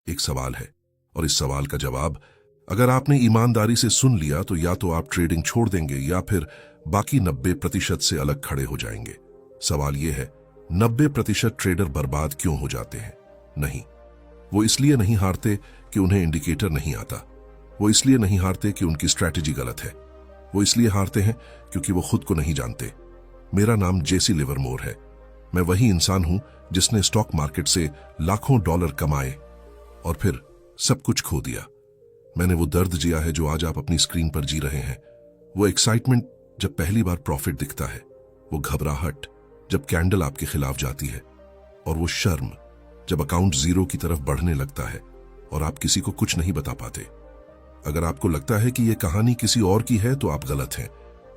एक सवाल है, और इस सवाल का जवाब अगर आपने ईमानदारी से सुन लिया तो या तो आप ट्रेडिंग छोड़ देंगे या फिर बाकी 90% से अलग खड़े हो जाएंगे। सवाल यह है, 90% ट्रेडर बर्बाद क्यों हो जाते हैं? नहीं, वो इसलिए नहीं हारते कि उन्हें इंडिकेटर नहीं आता, वो इसलिए नहीं हारते कि उनकी स्ट्रैटेजी गलत है, वो इसलिए हारते हैं क्योंकि वो खुद को नहीं जानते। मेरा नाम जेसी लिवरमोर है। मैं वही इंसान हूं जिसने स्टॉक मार्केट से लाखों डॉलर कमाए और फिर सब कुछ खो दिया। मैंने वो दर्द जिया है जो आज आप अपनी स्क्रीन पर जी रहे हैं, वो एक्साइटमेंट जब पहली बार प्रॉफिट दिखता है, वो घबराहट जब कैंडल आपके खिलाफ जाती है, और वो शर्म जब अकाउंट जीरो की तरफ बढ़ने लगता है और आप किसी को कुछ नहीं बता पाते। अगर आपको लगता है कि यह कहानी किसी और की है तो आप गलत हैं।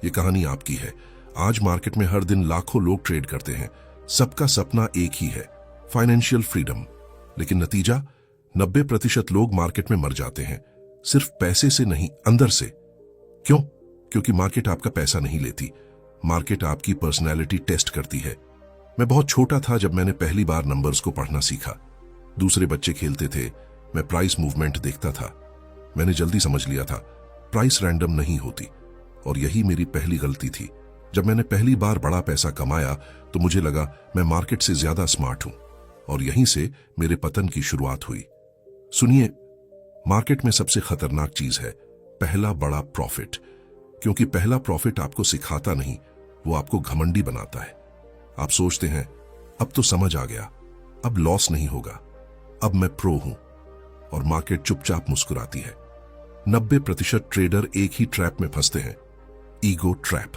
ये कहानी आपकी है। आज मार्केट में हर दिन लाखों लोग ट्रेड करते हैं, सबका सपना एक ही है, फाइनेंशियल फ्रीडम। लेकिन नतीजा 90% लोग मार्केट में मर जाते हैं, सिर्फ पैसे से नहीं, अंदर से। क्यों? क्योंकि मार्केट आपका पैसा नहीं लेती, मार्केट आपकी पर्सनैलिटी टेस्ट करती है। मैं बहुत छोटा था जब मैंने पहली बार नंबर्स को पढ़ना सीखा। दूसरे बच्चे खेलते थे, मैं प्राइस मूवमेंट देखता था। मैंने जल्दी समझ लिया था प्राइस रैंडम नहीं होती, और यही मेरी पहली गलती थी। जब मैंने पहली बार बड़ा पैसा कमाया तो मुझे लगा मैं मार्केट से ज्यादा स्मार्ट हूं, और यहीं से मेरे पतन की शुरुआत हुई। सुनिए, मार्केट में सबसे खतरनाक चीज है पहला बड़ा प्रॉफिट, क्योंकि पहला प्रॉफिट आपको सिखाता नहीं, वो आपको घमंडी बनाता है। आप सोचते हैं अब तो समझ आ गया, अब लॉस नहीं होगा, अब मैं प्रो हूं, और मार्केट चुपचाप मुस्कुराती है। 90% ट्रेडर एक ही ट्रैप में फंसते हैं, ईगो ट्रैप।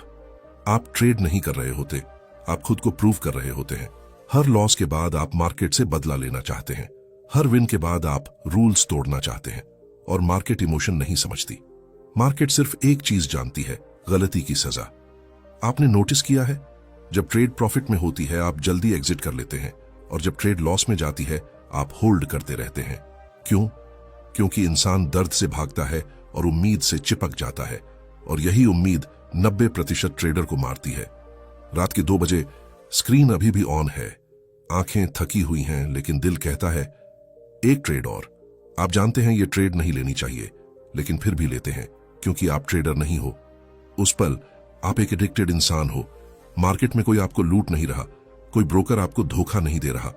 आप ट्रेड नहीं कर रहे होते, आप खुद को प्रूव कर रहे होते हैं। हर लॉस के बाद आप मार्केट से बदला लेना चाहते हैं, हर विन के बाद आप रूल्स तोड़ना चाहते हैं, और मार्केट इमोशन नहीं समझती। मार्केट सिर्फ एक चीज जानती है, गलती की सजा। आपने नोटिस किया है, जब ट्रेड प्रॉफिट में होती है आप जल्दी एग्जिट कर लेते हैं, और जब ट्रेड लॉस में जाती है आप होल्ड करते रहते हैं। क्यों? क्योंकि इंसान दर्द से भागता है और उम्मीद से चिपक जाता है, और यही उम्मीद 90% ट्रेडर को मारती है। रात के 2 बजे स्क्रीन अभी भी ऑन है, आंखें थकी हुई हैं, लेकिन दिल कहता है एक ट्रेड और। आप जानते हैं ये ट्रेड नहीं लेनी चाहिए, लेकिन फिर भी लेते हैं क्योंकि आप ट्रेडर नहीं हो। उस पल आप एक एडिक्टेड इंसान हो। मार्केट में कोई आपको लूट नहीं रहा, कोई ब्रोकर आपको धोखा नहीं दे रहा,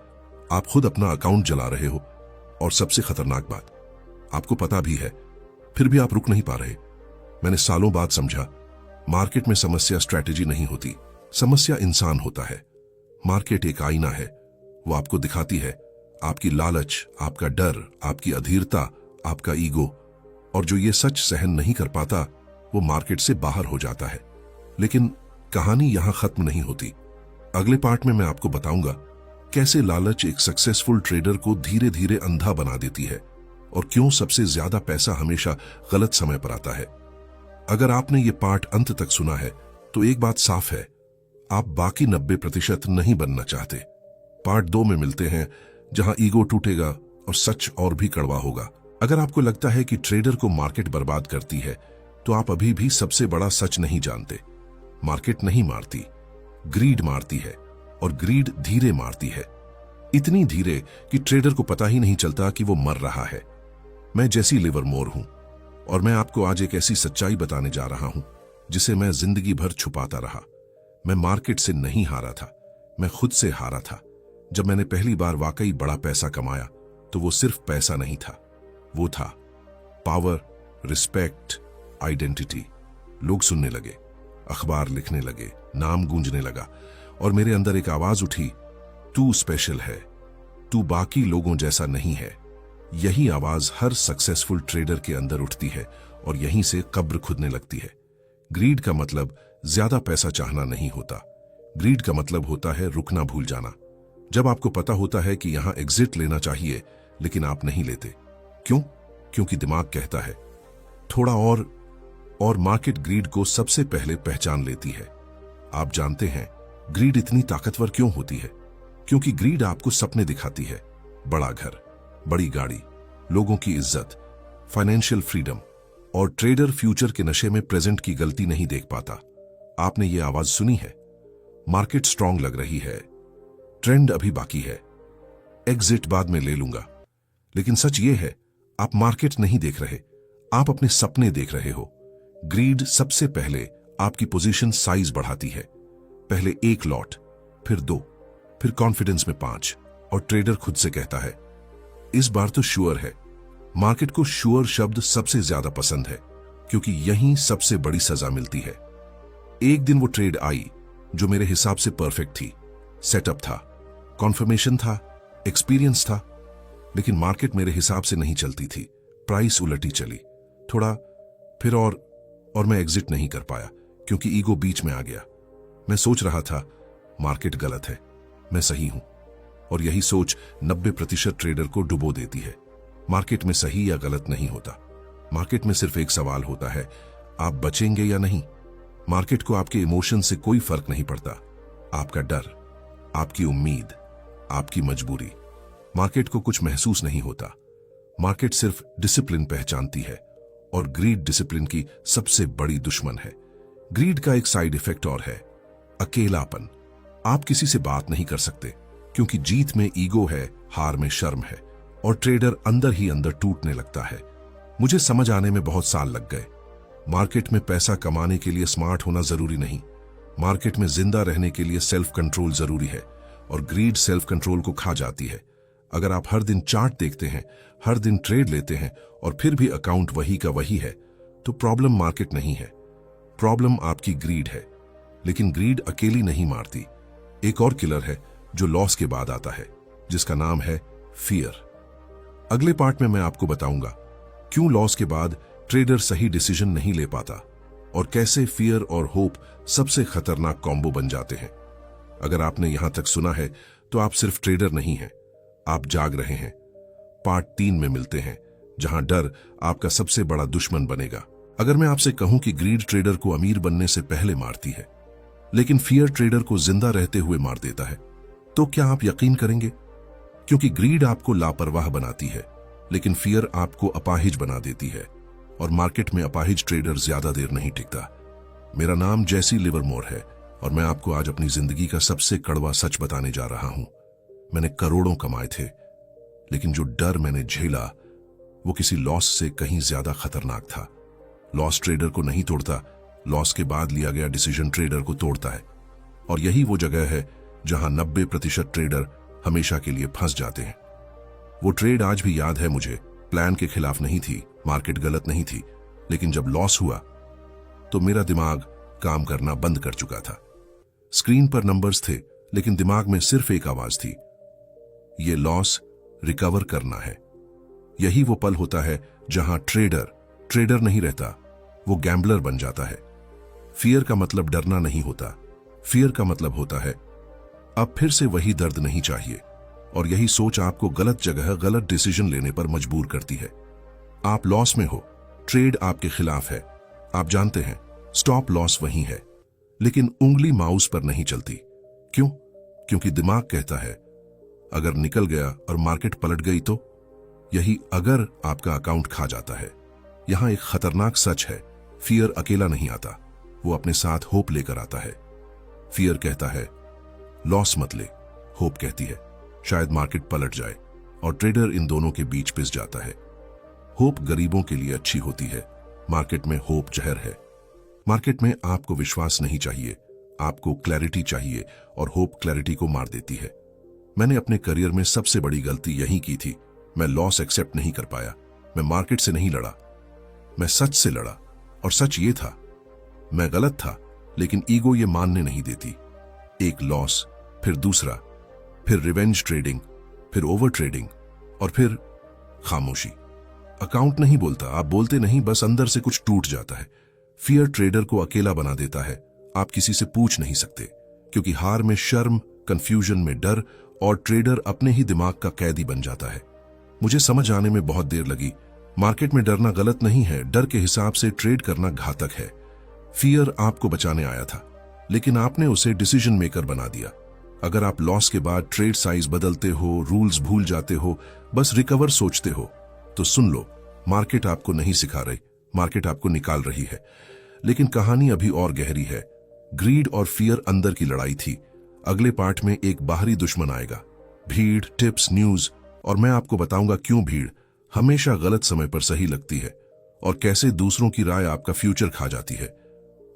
आप खुद अपना अकाउंट जला रहे हो। और सबसे खतरनाक बात, आपको पता भी है, फिर भी आप रुक नहीं पा रहे। मैंने सालों बाद समझा, मार्केट में समस्या स्ट्रैटेजी नहीं होती, समस्या इंसान होता है। मार्केट एक आईना है, वो आपको दिखाती है आपकी लालच, आपका डर, आपकी अधीरता, आपका ईगो, और जो ये सच सहन नहीं कर पाता वो मार्केट से बाहर हो जाता है। लेकिन कहानी यहां खत्म नहीं होती। अगले पार्ट में मैं आपको बताऊंगा कैसे लालच एक सक्सेसफुल ट्रेडर को धीरे धीरे अंधा बना देती है, और क्यों सबसे ज्यादा पैसा हमेशा गलत समय पर आता है। अगर आपने ये पार्ट अंत तक सुना है तो एक बात साफ है, आप बाकी 90% नहीं बनना चाहते। पार्ट 2 में मिलते हैं, जहां ईगो टूटेगा और सच और भी कड़वा होगा। अगर आपको लगता है कि ट्रेडर को मार्केट बर्बाद करती है तो आप अभी भी सबसे बड़ा सच नहीं जानते। मार्केट नहीं मारती, ग्रीड मारती है, और ग्रीड धीरे मारती है, इतनी धीरे कि ट्रेडर को पता ही नहीं चलता कि वो मर रहा है। मैं जेसी लिवरमोर हूं, और मैं आपको आज एक ऐसी सच्चाई बताने जा रहा हूं जिसे मैं जिंदगी भर छुपाता रहा। मैं मार्केट से नहीं हारा था, मैं खुद से हारा था। जब मैंने पहली बार वाकई बड़ा पैसा कमाया तो वो सिर्फ पैसा नहीं था, वो था पावर, रिस्पेक्ट, आइडेंटिटी। लोग सुनने लगे, अखबार लिखने लगे, नाम गूंजने लगा, और मेरे अंदर एक आवाज उठी, तू स्पेशल है, तू बाकी लोगों जैसा नहीं है। यही आवाज हर सक्सेसफुल ट्रेडर के अंदर उठती है, और यहीं से कब्र खुदने लगती है। ग्रीड का मतलब ज्यादा पैसा चाहना नहीं होता, ग्रीड का मतलब होता है रुकना भूल जाना। जब आपको पता होता है कि यहां एग्जिट लेना चाहिए लेकिन आप नहीं लेते। क्यों? क्योंकि दिमाग कहता है थोड़ा और मार्केट ग्रीड को सबसे पहले पहचान लेती है। आप जानते हैं ग्रीड इतनी ताकतवर क्यों होती है? क्योंकि ग्रीड आपको सपने दिखाती है, बड़ा घर, बड़ी गाड़ी, लोगों की इज्जत, फाइनेंशियल फ्रीडम, और ट्रेडर फ्यूचर के नशे में प्रेजेंट की गलती नहीं देख पाता। आपने ये आवाज सुनी है, मार्केट स्ट्रांग लग रही है, ट्रेंड अभी बाकी है, एग्जिट बाद में ले लूंगा। लेकिन सच ये है, आप मार्केट नहीं देख रहे, आप अपने सपने देख रहे हो। ग्रीड सबसे पहले आपकी पोजीशन साइज बढ़ाती है। पहले 1 लॉट, फिर 2, फिर कॉन्फिडेंस में 5, और ट्रेडर खुद से कहता है इस बार तो श्योर है। मार्केट को श्योर शब्द सबसे ज्यादा पसंद है, क्योंकि यहीं सबसे बड़ी सजा मिलती है। एक दिन वो ट्रेड आई जो मेरे हिसाब से परफेक्ट थी। सेटअप था, कॉन्फर्मेशन था, एक्सपीरियंस था, लेकिन मार्केट मेरे हिसाब से नहीं चलती थी। प्राइस उलटी चली, थोड़ा, फिर और मैं एग्जिट नहीं कर पाया क्योंकि ईगो बीच में आ गया। मैं सोच रहा था मार्केट गलत है, मैं सही हूं, और यही सोच 90% ट्रेडर को डुबो देती है। मार्केट में सही या गलत नहीं होता। मार्केट में सिर्फ एक सवाल होता है, आप बचेंगे या नहीं। मार्केट को आपके इमोशन से कोई फर्क नहीं पड़ता। आपका डर, आपकी उम्मीद, आपकी मजबूरी। मार्केट को कुछ महसूस नहीं होता। मार्केट सिर्फ डिसिप्लिन पहचानती है, और ग्रीड डिसिप्लिन की सबसे बड़ी दुश्मन है। ग्रीड का एक साइड इफेक्ट और है, अकेलापन। आप किसी से बात नहीं कर सकते, क्योंकि जीत में ईगो है, हार में शर्म है, और ट्रेडर अंदर ही अंदर टूटने लगता है। मुझे समझ आने में बहुत साल लग गए। मार्केट में पैसा कमाने के लिए स्मार्ट होना जरूरी नहीं, मार्केट में जिंदा रहने के लिए सेल्फ कंट्रोल जरूरी है, और ग्रीड सेल्फ कंट्रोल को खा जाती है। अगर आप हर दिन चार्ट देखते हैं, हर दिन ट्रेड लेते हैं, और फिर भी अकाउंट वही का वही है, तो प्रॉब्लम मार्केट नहीं है, प्रॉब्लम आपकी ग्रीड है। लेकिन ग्रीड अकेली नहीं मारती। एक और किलर है जो लॉस के बाद आता है, जिसका नाम है फियर। अगले पार्ट में मैं आपको बताऊंगा क्यों लॉस के बाद ट्रेडर सही डिसीजन नहीं ले पाता, और कैसे फियर और होप सबसे खतरनाक कॉम्बो बन जाते हैं। अगर आपने यहां तक सुना है तो आप सिर्फ ट्रेडर नहीं हैं, आप जाग रहे हैं। पार्ट 3 में मिलते हैं, जहां डर आपका सबसे बड़ा दुश्मन बनेगा। अगर मैं आपसे कहूं कि ग्रीड ट्रेडर को अमीर बनने से पहले मारती है, लेकिन फियर ट्रेडर को जिंदा रहते हुए मार देता है, तो क्या आप यकीन करेंगे? क्योंकि ग्रीड आपको लापरवाह बनाती है, लेकिन फियर आपको अपाहिज बना देती है, और मार्केट में अपाहिज ट्रेडर ज्यादा देर नहीं टिकता। मेरा नाम जैसी लिवरमोर है, और मैं आपको आज अपनी जिंदगी का सबसे कड़वा सच बताने जा रहा हूं। मैंने करोड़ों कमाए थे, लेकिन जो डर मैंने झेला वो किसी लॉस से कहीं ज्यादा खतरनाक था। लॉस ट्रेडर को नहीं तोड़ता, लॉस के बाद लिया गया डिसीजन ट्रेडर को तोड़ता है। और यही वो जगह है जहां 90% ट्रेडर हमेशा के लिए फंस जाते हैं। वो ट्रेड आज भी याद है मुझे। प्लान के खिलाफ नहीं थी, मार्केट गलत नहीं थी, लेकिन जब लॉस हुआ तो मेरा दिमाग काम करना बंद कर चुका था। स्क्रीन पर नंबर्स थे, लेकिन दिमाग में सिर्फ एक आवाज थी, ये लॉस रिकवर करना है। यही वो पल होता है जहां ट्रेडर नहीं रहता, वो गैम्बलर बन जाता है। फियर का मतलब डरना नहीं होता, फियर का मतलब होता है अब फिर से वही दर्द नहीं चाहिए। और यही सोच आपको गलत जगह गलत डिसीजन लेने पर मजबूर करती है। आप लॉस में हो, ट्रेड आपके खिलाफ है, आप जानते हैं स्टॉप लॉस वही है, लेकिन उंगली माउस पर नहीं चलती। क्यों? क्योंकि दिमाग कहता है अगर निकल गया और मार्केट पलट गई तो। यही अगर आपका अकाउंट खा जाता है। यहां एक खतरनाक सच है, फियर अकेला नहीं आता, वो अपने साथ होप लेकर आता है। फियर कहता है लॉस मत ले, होप कहती है शायद मार्केट पलट जाए, और ट्रेडर इन दोनों के बीच पिस जाता है। होप गरीबों के लिए अच्छी होती है, मार्केट में होप जहर है। मार्केट में आपको विश्वास नहीं चाहिए, आपको क्लैरिटी चाहिए, और होप क्लैरिटी को मार देती है। मैंने अपने करियर में सबसे बड़ी गलती यही की थी। मैं लॉस एक्सेप्ट नहीं कर पाया। मैं मार्केट से नहीं लड़ा, मैं सच से लड़ा, और सच ये था मैं गलत था, लेकिन ईगो ये मानने नहीं देती। एक लॉस, फिर दूसरा, फिर रिवेंज ट्रेडिंग, फिर ओवर ट्रेडिंग, और फिर खामोशी। अकाउंट नहीं बोलता, आप बोलते नहीं, बस अंदर से कुछ टूट जाता है। फियर ट्रेडर को अकेला बना देता है, आप किसी से पूछ नहीं सकते, क्योंकि हार में शर्म, कंफ्यूजन में डर, और ट्रेडर अपने ही दिमाग का कैदी बन जाता है। मुझे समझ आने में बहुत देर लगी। मार्केट में डरना गलत नहीं है, डर के हिसाब से ट्रेड करना घातक है। फियर आपको बचाने आया था, लेकिन आपने उसे डिसीजन मेकर बना दिया। अगर आप लॉस के बाद ट्रेड साइज बदलते हो, रूल्स भूल जाते हो, बस रिकवर सोचते हो, तो सुन लो, मार्केट आपको नहीं सिखा रही, मार्केट आपको निकाल रही है। लेकिन कहानी अभी और गहरी है। ग्रीड और फियर अंदर की लड़ाई थी। अगले पार्ट में एक बाहरी दुश्मन आएगा, भीड़, टिप्स, न्यूज, और मैं आपको बताऊंगा क्यों भीड़ हमेशा गलत समय पर सही लगती है और कैसे दूसरों की राय आपका फ्यूचर खा जाती है।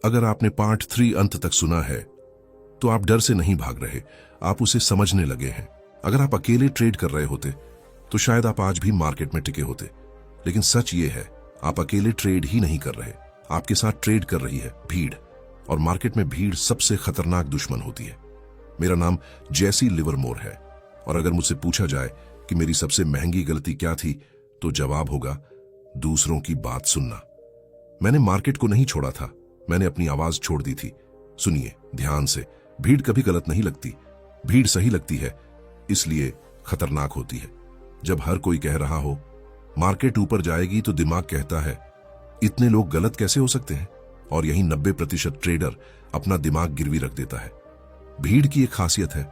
अगर आपने पार्ट 3 अंत तक सुना है तो आप डर से नहीं भाग रहे, आप उसे समझने लगे हैं। अगर आप अकेले ट्रेड कर रहे होते तो शायद आप आज भी मार्केट में टिके होते, लेकिन सच ये है आप अकेले ट्रेड ही नहीं कर रहे, आपके साथ ट्रेड कर रही है भीड़। और मार्केट में भीड़ सबसे खतरनाक दुश्मन होती है। मेरा नाम जैसी लिवरमोर है और अगर मुझसे पूछा जाए कि मेरी सबसे महंगी गलती क्या थी तो जवाब होगा दूसरों की बात सुनना। मैंने मार्केट को नहीं छोड़ा था, मैंने अपनी आवाज छोड़ दी थी। सुनिए ध्यान से, भीड़ कभी गलत नहीं लगती, भीड़ सही लगती है, इसलिए खतरनाक होती है। जब हर कोई कह रहा हो मार्केट ऊपर जाएगी तो दिमाग कहता है इतने लोग गलत कैसे हो सकते हैं, और यही 90% ट्रेडर अपना दिमाग गिरवी रख देता है। भीड़ की एक खासियत है,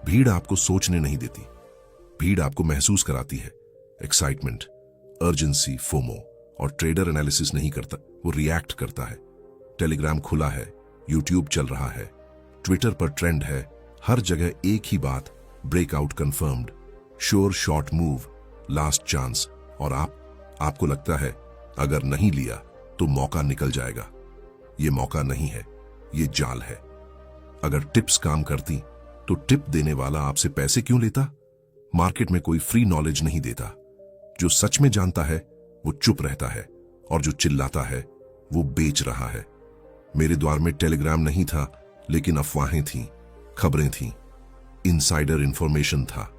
भीड़ आपको सोचने नहीं देती, भीड़ आपको महसूस कराती है। Excitement, urgency, FOMO. और ट्रेडर एनालिसिस नहीं करता, वो रिएक्ट करता है। टेलीग्राम खुला है, यूट्यूब चल रहा है, ट्विटर पर ट्रेंड है, हर जगह एक ही बात, breakout confirmed, sure short move, last chance. और आपको लगता है अगर नहीं लिया तो मौका निकल जाएगा। ये मौका नहीं है, ये जाल है। अगर टिप्स काम करती तो टिप देने वाला आपसे पैसे क्यों लेता? मार्केट में कोई फ्री नॉलेज नहीं देता। जो सच में जानता है वो चुप रहता है और जो चिल्लाता है वो बेच रहा है। मेरे द्वार में टेलीग्राम नहीं था, लेकिन अफवाहें थीं, खबरें थीं, इनसाइडर इंफॉर्मेशन था।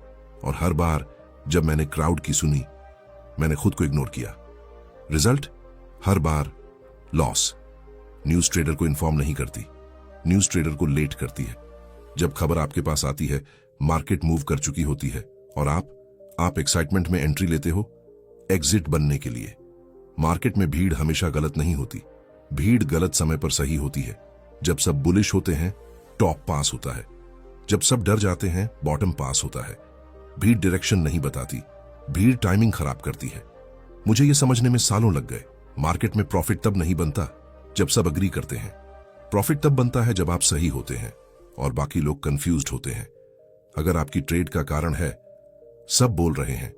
और हर बार जब मैंने क्राउड की सुनी, मैंने खुद को इग्नोर किया। रिजल्ट हर बार लॉस। न्यूज ट्रेडर को इन्फॉर्म नहीं करती, न्यूज ट्रेडर को लेट करती है। जब खबर आपके पास आती है मार्केट मूव कर चुकी होती है और आप एक्साइटमेंट में एंट्री लेते हो एग्जिट बनने के लिए। मार्केट में भीड़ हमेशा गलत नहीं होती, भीड़ गलत समय पर सही होती है। जब सब बुलिश होते हैं टॉप पास होता है, जब सब डर जाते हैं बॉटम पास होता है। भीड़ डायरेक्शन नहीं बताती, भीड़ टाइमिंग खराब करती है। मुझे यह समझने में सालों लग गए। मार्केट में प्रॉफिट तब नहीं बनता जब सब अग्री करते हैं, प्रॉफिट तब बनता है जब आप सही होते हैं और बाकी लोग कंफ्यूज्ड होते हैं। अगर आपकी ट्रेड का कारण है सब बोल रहे हैं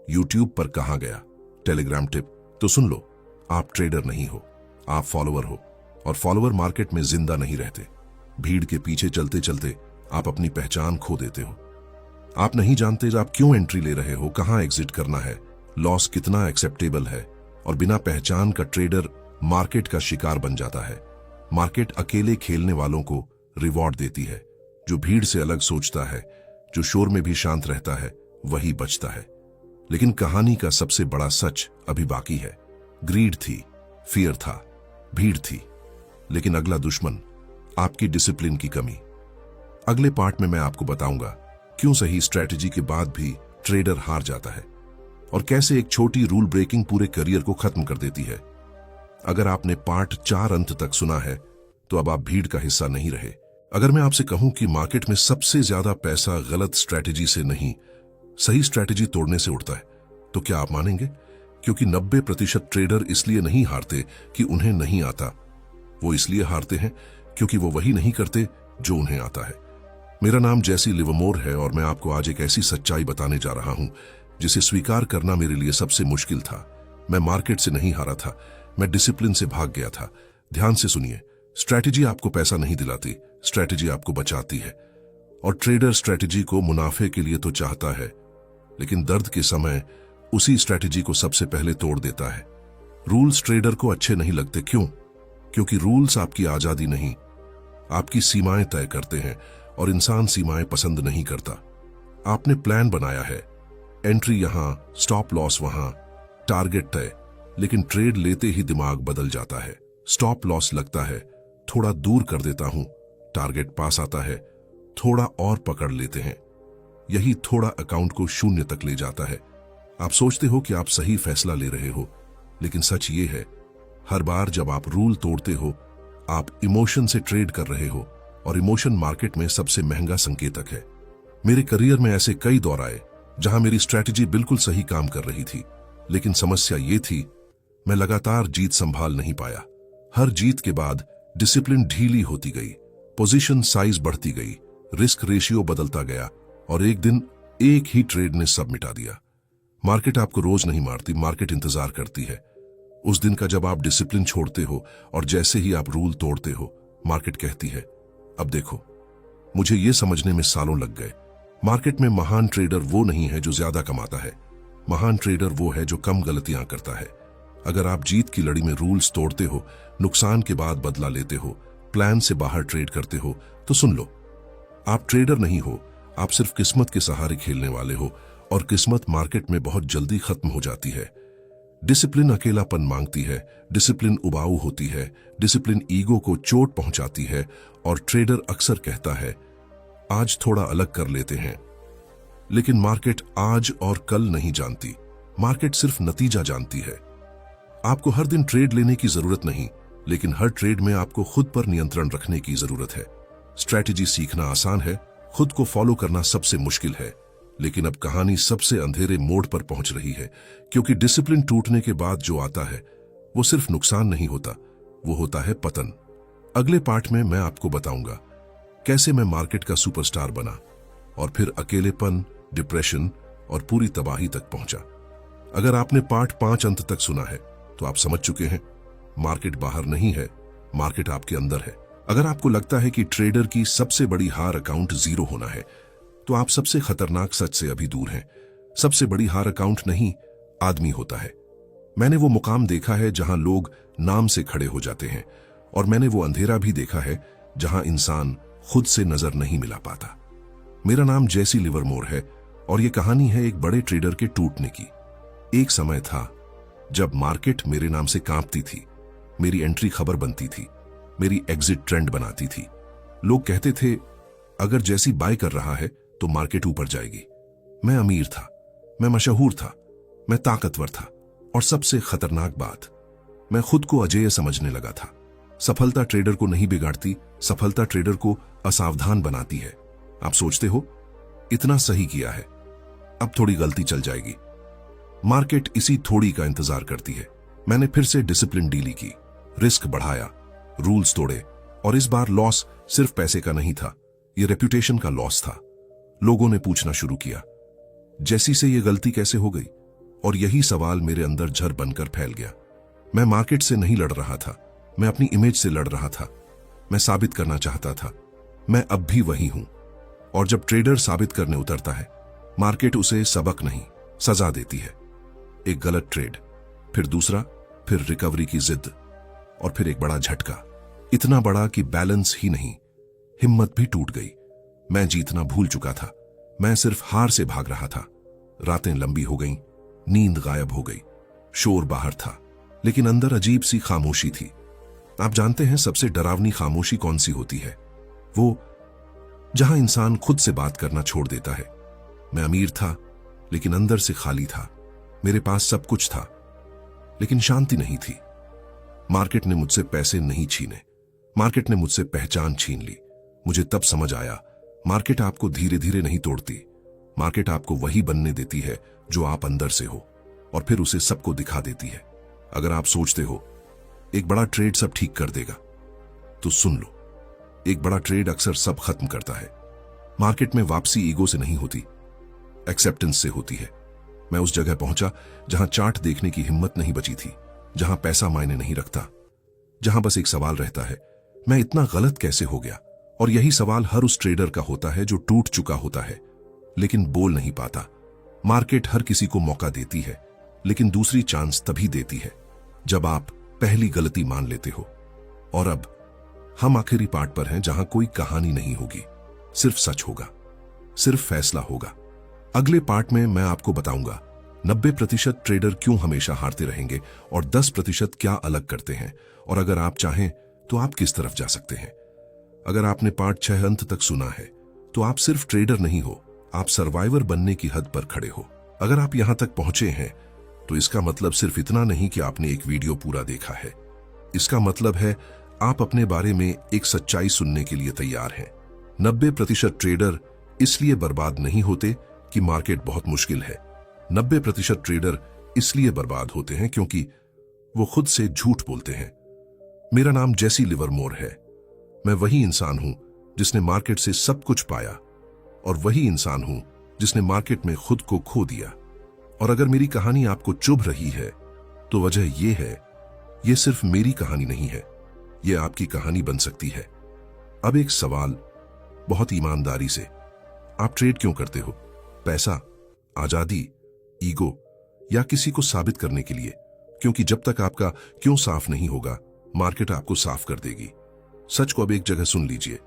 यूट्यूब पर कहां गया टेलीग्राम टिप, तो सुन लो, आप ट्रेडर नहीं हो, आप फॉलोअर हो। और फॉलोअर मार्केट में जिंदा नहीं रहते। भीड़ के पीछे चलते चलते आप अपनी पहचान खो देते हो। आप नहीं जानते आप क्यों एंट्री ले रहे हो, कहां एग्जिट करना है, लॉस कितना एक्सेप्टेबल है। और बिना पहचान का ट्रेडर मार्केट का शिकार बन जाता है। मार्केट अकेले खेलने वालों को रिवॉर्ड देती है। जो भीड़ से अलग सोचता है, जो शोर में भी शांत रहता है, वही बचता है। लेकिन कहानी का सबसे बड़ा सच अभी बाकी है। ग्रीड थी, फियर था, भीड़ थी, लेकिन अगला दुश्मन आपकी डिसिप्लिन की कमी। अगले पार्ट में मैं आपको बताऊंगा क्यों सही स्ट्रैटेजी के बाद भी ट्रेडर हार जाता है और कैसे एक छोटी रूल ब्रेकिंग पूरे करियर को खत्म कर देती है। अगर आपने पार्ट 4 अंत तक सुना है तो अब आप भीड़ का हिस्सा नहीं रहे। अगर मैं आपसे कहूं कि मार्केट में सबसे ज्यादा पैसा गलत स्ट्रैटेजी से नहीं, सही स्ट्रैटेजी तोड़ने से उठता है, तो क्या आप मानेंगे? क्योंकि 90% ट्रेडर इसलिए नहीं हारते कि उन्हें नहीं आता, वो इसलिए हारते हैं क्योंकि वो वही नहीं करते जो उन्हें आता है। मेरा नाम जैसी लिवरमोर है और मैं आपको आज एक ऐसी सच्चाई बताने जा रहा हूं जिसे स्वीकार करना मेरे लिए सबसे मुश्किल था। मैं मार्केट से नहीं हारा था, मैं डिसिप्लिन से भाग गया था। ध्यान से सुनिए, स्ट्रैटेजी आपको पैसा नहीं दिलाती, स्ट्रैटेजी आपको बचाती है। और ट्रेडर स्ट्रैटेजी को मुनाफे के लिए तो चाहता है, लेकिन दर्द के समय उसी स्ट्रैटेजी को सबसे पहले तोड़ देता है। रूल्स ट्रेडर को अच्छे नहीं लगते, क्यों? क्योंकि रूल्स आपकी आजादी नहीं, आपकी सीमाएं तय करते हैं और इंसान सीमाएं पसंद नहीं करता। आपने प्लान बनाया है, एंट्री यहां, स्टॉप लॉस वहां, टारगेट तय, लेकिन ट्रेड लेते ही दिमाग बदल जाता है। स्टॉप लॉस लगता है, थोड़ा दूर कर देता हूं, टारगेट पास आता है, थोड़ा और पकड़ लेते हैं। यही थोड़ा अकाउंट को शून्य तक ले जाता है। आप सोचते हो कि आप सही फैसला ले रहे हो, लेकिन सच ये है हर बार जब आप रूल तोड़ते हो आप इमोशन से ट्रेड कर रहे हो, और इमोशन मार्केट में सबसे महंगा संकेतक है। मेरे करियर में ऐसे कई दौर आए जहां मेरी स्ट्रैटेजी बिल्कुल सही काम कर रही थी, लेकिन समस्या ये थी मैं लगातार जीत संभाल नहीं पाया। हर जीत के बाद डिसिप्लिन ढीली होती गई, पोजीशन साइज बढ़ती गई, रिस्क रेशियो बदलता गया, और एक दिन एक ही ट्रेड ने सब मिटा दिया। मार्केट आपको रोज नहीं मारती, मार्केट इंतजार करती है उस दिन का जब आप डिसिप्लिन छोड़ते हो, और जैसे ही आप रूल तोड़ते हो मार्केट कहती है अब देखो। मुझे यह समझने में सालों लग गए। मार्केट में महान ट्रेडर वो नहीं है जो ज्यादा कमाता है, महान ट्रेडर वो है जो कम गलतियां करता है। अगर आप जीत की लड़ी में रूल्स तोड़ते हो, नुकसान के बाद बदला लेते हो, प्लान से बाहर ट्रेड करते हो, तो सुन लो, आप ट्रेडर नहीं हो, आप सिर्फ किस्मत के सहारे खेलने वाले हो, और किस्मत मार्केट में बहुत जल्दी खत्म हो जाती है। डिसिप्लिन अकेलापन मांगती है, डिसिप्लिन उबाऊ होती है, डिसिप्लिन ईगो को चोट पहुंचाती है, और ट्रेडर अक्सर कहता है आज थोड़ा अलग कर लेते हैं। लेकिन मार्केट आज और कल नहीं जानती, मार्केट सिर्फ नतीजा जानती है। आपको हर दिन ट्रेड लेने की जरूरत नहीं, लेकिन हर ट्रेड में आपको खुद पर नियंत्रण रखने की जरूरत है। स्ट्रैटेजी सीखना आसान है, खुद को फॉलो करना सबसे मुश्किल है। लेकिन अब कहानी सबसे अंधेरे मोड़ पर पहुंच रही है, क्योंकि डिसिप्लिन टूटने के बाद जो आता है वो सिर्फ नुकसान नहीं होता, वो होता है पतन। अगले पार्ट में मैं आपको बताऊंगा कैसे मैं मार्केट का सुपरस्टार बना, और फिर अकेलेपन, डिप्रेशन और पूरी तबाही तक पहुंचा। अगर आपने पार्ट 5 अंत तक सुना है तो आप समझ चुके हैं मार्केट बाहर नहीं है, मार्केट आपके अंदर है। अगर आपको लगता है कि ट्रेडर की सबसे बड़ी हार अकाउंट जीरो होना है, तो आप सबसे खतरनाक सच से अभी दूर हैं। सबसे बड़ी हार अकाउंट नहीं, आदमी होता है। मैंने वो मुकाम देखा है जहां लोग नाम से खड़े हो जाते हैं, और मैंने वो अंधेरा भी देखा है जहां इंसान खुद से नजर नहीं मिला पाता। मेरा नाम जेसी लिवरमोर है, और ये कहानी है एक बड़े ट्रेडर के टूटने की। एक समय था जब मार्केट मेरे नाम से कांपती थी, मेरी एंट्री खबर बनती थी, मेरी एग्जिट ट्रेंड बनाती थी। लोग कहते थे अगर जैसी बाय कर रहा है तो मार्केट ऊपर जाएगी। मैं अमीर था, मैं मशहूर था, मैं ताकतवर था, और सबसे खतरनाक बात, मैं खुद को अजेय समझने लगा था। सफलता ट्रेडर को नहीं बिगाड़ती, सफलता ट्रेडर को असावधान बनाती है। आप सोचते हो इतना सही किया है, अब थोड़ी गलती चल जाएगी। मार्केट इसी थोड़ी का इंतजार करती है। मैंने फिर से डिसिप्लिन डीली की, रिस्क बढ़ाया, रूल्स तोड़े, और इस बार लॉस सिर्फ पैसे का नहीं था, यह रेप्यूटेशन का लॉस था। लोगों ने पूछना शुरू किया जैसी से यह गलती कैसे हो गई, और यही सवाल मेरे अंदर झर बनकर फैल गया। मैं मार्केट से नहीं लड़ रहा था, मैं अपनी इमेज से लड़ रहा था। मैं साबित करना चाहता था मैं अब भी वही हूं। और जब ट्रेडर साबित करने उतरता है, मार्केट उसे सबक नहीं, सजा देती है। एक गलत ट्रेड, फिर दूसरा, फिर रिकवरी की जिद, और फिर एक बड़ा झटका, इतना बड़ा कि बैलेंस ही नहीं, हिम्मत भी टूट गई। मैं जीतना भूल चुका था, मैं सिर्फ हार से भाग रहा था। रातें लंबी हो गईं, नींद गायब हो गई, शोर बाहर था, लेकिन अंदर अजीब सी खामोशी थी। आप जानते हैं सबसे डरावनी खामोशी कौन सी होती है? वो जहां इंसान खुद से बात करना छोड़ देता है। मैं अमीर था, लेकिन अंदर से खाली था। मेरे पास सब कुछ था, लेकिन शांति नहीं थी। मार्केट ने मुझसे पैसे नहीं छीने, मार्केट ने मुझसे पहचान छीन ली। मुझे तब समझ आया, मार्केट आपको धीरे धीरे नहीं तोड़ती, मार्केट आपको वही बनने देती है जो आप अंदर से हो, और फिर उसे सबको दिखा देती है। अगर आप सोचते हो एक बड़ा ट्रेड सब ठीक कर देगा, तो सुन लो, एक बड़ा ट्रेड अक्सर सब खत्म करता है। मार्केट में वापसी ईगो से नहीं होती, एक्सेप्टेंस से होती है। मैं उस जगह पहुंचा जहां चार्ट देखने की हिम्मत नहीं बची थी, जहां पैसा मायने नहीं रखता, जहां बस एक सवाल रहता है, मैं इतना गलत कैसे हो गया? और यही सवाल हर उस ट्रेडर का होता है जो टूट चुका होता है, लेकिन बोल नहीं पाता। मार्केट हर किसी को मौका देती है, लेकिन दूसरी चांस तभी देती है जब आप पहली गलती मान लेते हो। और अब हम आखिरी पार्ट पर हैं, जहां कोई कहानी नहीं होगी, सिर्फ सच होगा, सिर्फ फैसला होगा। अगले पार्ट में मैं आपको बताऊंगा 90% ट्रेडर क्यों हमेशा हारते रहेंगे, और 10% क्या अलग करते हैं, और अगर आप चाहें तो आप किस तरफ जा सकते हैं। अगर आपने पार्ट 6 अंत तक सुना है, तो आप सिर्फ ट्रेडर नहीं हो, आप सर्वाइवर बनने की हद पर खड़े हो। अगर आप यहां तक पहुंचे हैं, तो इसका मतलब सिर्फ इतना नहीं कि आपने एक वीडियो पूरा देखा है। इसका मतलब है आप अपने बारे में एक सच्चाई सुनने के लिए तैयार हैं। 90% ट्रेडर इसलिए बर्बाद नहीं होते कि मार्केट बहुत मुश्किल है। 90% ट्रेडर इसलिए बर्बाद होते हैं क्योंकि वो खुद से झूठ बोलते हैं। मेरा नाम जेसी लिवरमोर है। मैं वही इंसान हूं जिसने मार्केट से सब कुछ पाया, और वही इंसान हूं जिसने मार्केट में खुद को खो दिया। और अगर मेरी कहानी आपको चुभ रही है तो वजह यह है, यह सिर्फ मेरी कहानी नहीं है, यह आपकी कहानी बन सकती है। अब एक सवाल, बहुत ईमानदारी से, आप ट्रेड क्यों करते हो? पैसा, आजादी, ईगो, या किसी को साबित करने के लिए? क्योंकि जब तक आपका क्यों साफ नहीं होगा, मार्केट आपको साफ कर देगी। सच को अब एक जगह सुन लीजिए,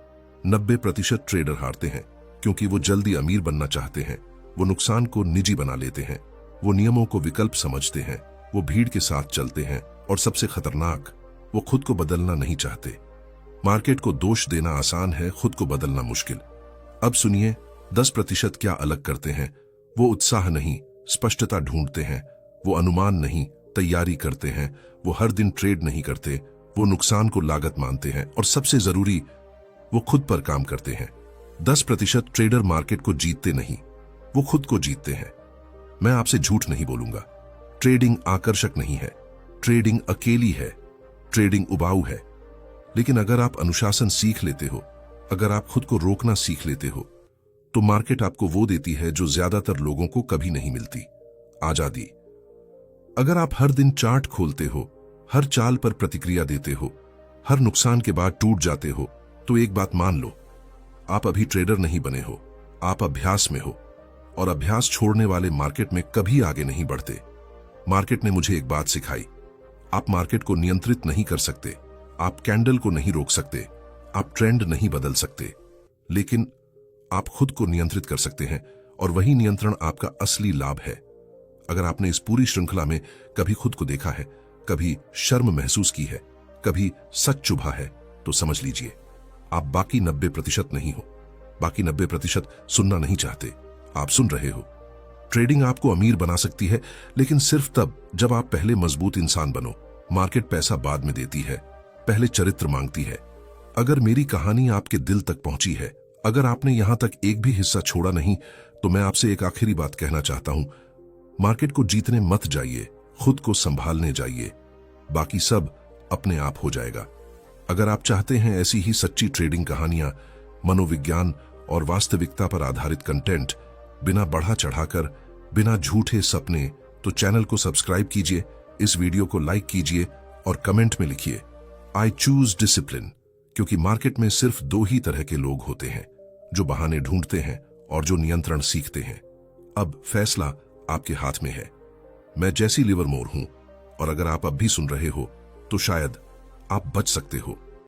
90% ट्रेडर हारते हैं क्योंकि वो जल्दी अमीर बनना चाहते हैं, वो नुकसान को निजी बना लेते हैं, वो नियमों को विकल्प समझते हैं, वो भीड़ के साथ चलते हैं, और सबसे खतरनाक, वो खुद को बदलना नहीं चाहते। मार्केट को दोष देना आसान है, खुद को बदलना मुश्किल। अब सुनिए, 10% क्या अलग करते हैं। वो उत्साह नहीं, स्पष्टता ढूंढते हैं। वो अनुमान नहीं, तैयारी करते हैं। वो हर दिन ट्रेड नहीं करते, वो नुकसान को लागत मानते हैं, और सबसे जरूरी, वो खुद पर काम करते हैं। 10% ट्रेडर मार्केट को जीतते नहीं, वो खुद को जीतते हैं। मैं आपसे झूठ नहीं बोलूंगा, ट्रेडिंग आकर्षक नहीं है, ट्रेडिंग अकेली है, ट्रेडिंग उबाऊ है। लेकिन अगर आप अनुशासन सीख लेते हो, अगर आप खुद को रोकना सीख लेते हो, तो मार्केट आपको वो देती है जो ज्यादातर लोगों को कभी नहीं मिलती, आजादी। अगर आप हर दिन चार्ट खोलते हो, हर चाल पर प्रतिक्रिया देते हो, हर नुकसान के बाद टूट जाते हो, तो एक बात मान लो, आप अभी ट्रेडर नहीं बने हो, आप अभ्यास में हो। और अभ्यास छोड़ने वाले मार्केट में कभी आगे नहीं बढ़ते। मार्केट ने मुझे एक बात सिखाई, आप मार्केट को नियंत्रित नहीं कर सकते, आप कैंडल को नहीं रोक सकते, आप ट्रेंड नहीं बदल सकते, लेकिन आप खुद को नियंत्रित कर सकते हैं, और वही नियंत्रण आपका असली लाभ है। अगर आपने इस पूरी श्रृंखला में कभी खुद को देखा है, कभी शर्म महसूस की है, कभी सच चुभा है, तो समझ लीजिए, आप बाकी 90% नहीं हो। बाकी 90% सुनना नहीं चाहते, आप सुन रहे हो। ट्रेडिंग आपको अमीर बना सकती है, लेकिन सिर्फ तब जब आप पहले मजबूत इंसान बनो। मार्केट पैसा बाद में देती है, पहले चरित्र मांगती है। अगर मेरी कहानी आपके दिल तक पहुंची है, अगर आपने यहां तक एक भी हिस्सा छोड़ा नहीं, तो मैं आपसे एक आखिरी बात कहना चाहता हूं, मार्केट को जीतने मत जाइए, खुद को संभालने जाइए, बाकी सब अपने आप हो जाएगा। अगर आप चाहते हैं ऐसी ही सच्ची ट्रेडिंग कहानियां, मनोविज्ञान और वास्तविकता पर आधारित कंटेंट, बिना बढ़ा चढ़ाकर, बिना झूठे सपने, तो चैनल को सब्सक्राइब कीजिए, इस वीडियो को लाइक कीजिए और कमेंट में लिखिए, आई चूज डिसिप्लिन। क्योंकि मार्केट में सिर्फ 2 ही तरह के लोग होते हैं, जो बहाने ढूंढते हैं और जो नियंत्रण सीखते हैं। अब फैसला आपके हाथ में है। मैं जैसी लिवरमोर हूं, और अगर आप अब भी सुन रहे हो, तो शायद आप बच सकते हो।